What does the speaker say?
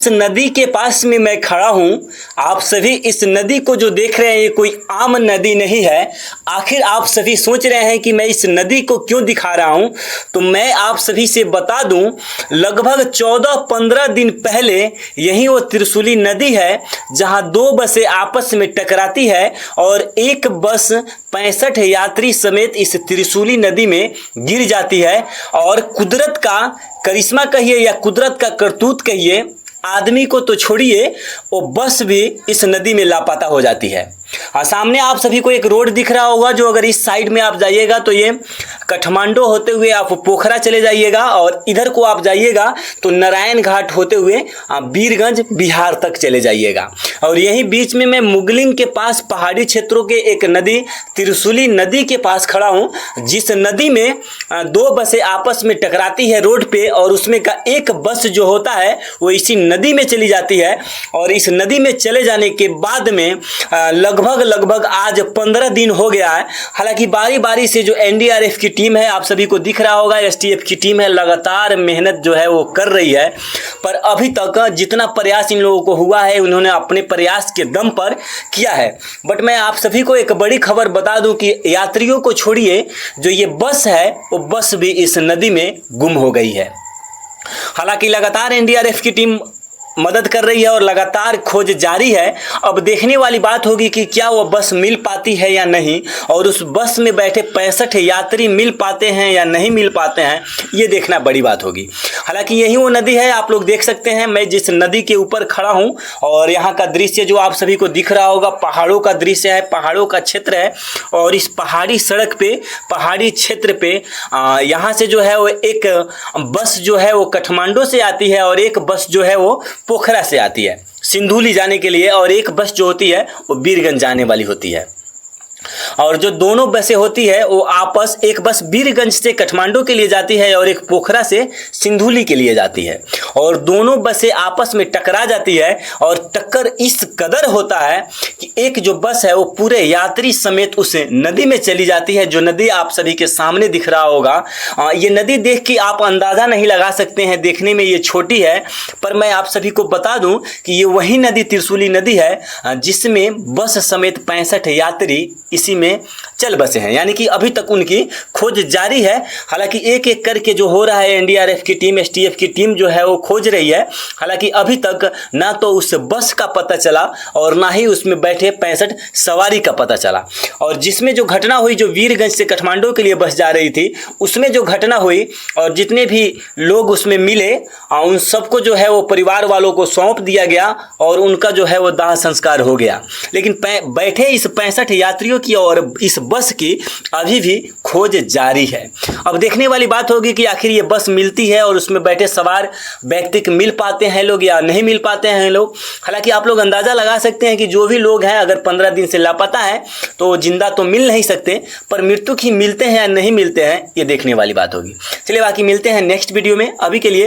इस नदी के पास में मैं खड़ा हूं। आप सभी इस नदी को जो देख रहे हैं ये कोई आम नदी नहीं है। आखिर आप सभी सोच रहे हैं कि मैं इस नदी को क्यों दिखा रहा हूं, तो मैं आप सभी से बता दूं, लगभग 14-15 दिन पहले यही वो त्रिशूली नदी है जहां दो बसें आपस में टकराती है और एक बस 65 यात्री समेत इस त्रिशूली नदी में गिर जाती है। और कुदरत का करिश्मा कहिए या कुदरत का करतूत कहिए, आदमी को तो छोड़िए, वो बस भी इस नदी में लापता हो जाती है। सामने आप सभी को एक रोड दिख रहा होगा, जो अगर इस साइड में आप जाइएगा तो ये काठमांडू होते हुए आप पोखरा चले जाइएगा और इधर को आप जाइएगा तो नारायण घाट होते हुए आप वीरगंज बिहार तक चले जाइएगा। और यहीं बीच में मैं मुगलिन के पास पहाड़ी क्षेत्रों के एक नदी त्रिशूली नदी के पास खड़ा हूँ, जिस नदी में दो बसें आपस में टकराती है रोड पे और उसमें का एक बस जो होता है वो इसी नदी में चली जाती है। और इस नदी में चले जाने के बाद में लगभग आज 15 दिन हो गया है। हालांकि बारी बारी से जो एनडीआरएफ की टीम है, आप सभी को दिख रहा होगा, एसटीएफ की टीम है, लगातार मेहनत जो है वो कर रही है, पर अभी तक जितना प्रयास इन लोगों को हुआ है उन्होंने अपने प्रयास के दम पर किया है। बट मैं आप सभी को एक बड़ी खबर बता दूं कि यात्रियों को छोड़िए, जो ये बस है वो बस भी इस नदी में गुम हो गई है। हालांकि लगातार एनडीआरएफ की टीम मदद कर रही है और लगातार खोज जारी है। अब देखने वाली बात होगी कि क्या वो बस मिल पाती है या नहीं, और उस बस में बैठे 65 यात्री मिल पाते हैं या नहीं मिल पाते हैं, ये देखना बड़ी बात होगी। हालांकि यही वो नदी है, आप लोग देख सकते हैं, मैं जिस नदी के ऊपर खड़ा हूँ और यहाँ का दृश्य जो आप सभी को दिख रहा होगा पहाड़ों का दृश्य है, पहाड़ों का क्षेत्र है। और इस पहाड़ी सड़क पे, पहाड़ी क्षेत्र पे यहाँ से जो है वो एक बस जो है वो काठमांडू से आती है और एक बस जो है वो पोखरा से आती है सिंधुली जाने के लिए, और एक बस जो होती है वो वीरगंज जाने वाली होती है। और जो दोनों बसें होती है वो आपस, एक बस वीरगंज से काठमांडू के लिए जाती है और एक पोखरा से सिंधुली के लिए जाती है, और दोनों बसें आपस में टकरा जाती है। और टक्कर इस कदर होता है कि एक जो बस है वो पूरे यात्री समेत उस नदी में चली जाती है, जो नदी आप सभी के सामने दिख रहा होगा। ये नदी देख के आप अंदाज़ा नहीं लगा सकते हैं, देखने में ये छोटी है, पर मैं आप सभी को बता दूं कि ये वही नदी त्रिशूली नदी है जिसमें बस समेत 65 यात्री इसी में चल बसे हैं, यानी कि अभी तक उनकी खोज जारी है। हालांकि एक एक करके जो हो रहा है, एनडीआरएफ की टीम, एसटीएफ की टीम जो है वो खोज रही है। हालांकि अभी तक ना तो उस बस का पता चला और ना ही उसमें बैठे 65 सवारी का पता चला। और जिसमें जो घटना हुई, जो वीरगंज से काठमांडू के लिए बस जा रही थी, उसमें जो घटना हुई और जितने भी लोग उसमें मिले उन सबको जो है वो परिवार वालों को सौंप दिया गया और उनका जो है वो दाह संस्कार हो गया। लेकिन बैठे इस 65 यात्रियों की और इस बस की अभी भी खोज जारी है। अब देखने वाली बात होगी कि आखिर ये बस मिलती है और उसमें बैठे सवार व्यक्ति मिल पाते हैं लोग या नहीं मिल पाते हैं लोग। हालांकि आप लोग अंदाज़ा लगा सकते हैं कि जो भी लोग हैं अगर 15 दिन से लापता है तो जिंदा तो मिल नहीं सकते, पर मृत्यु ही मिलते हैं या नहीं मिलते हैं, ये देखने वाली बात होगी। चलिए बाकी मिलते हैं नेक्स्ट वीडियो में। अभी के लिए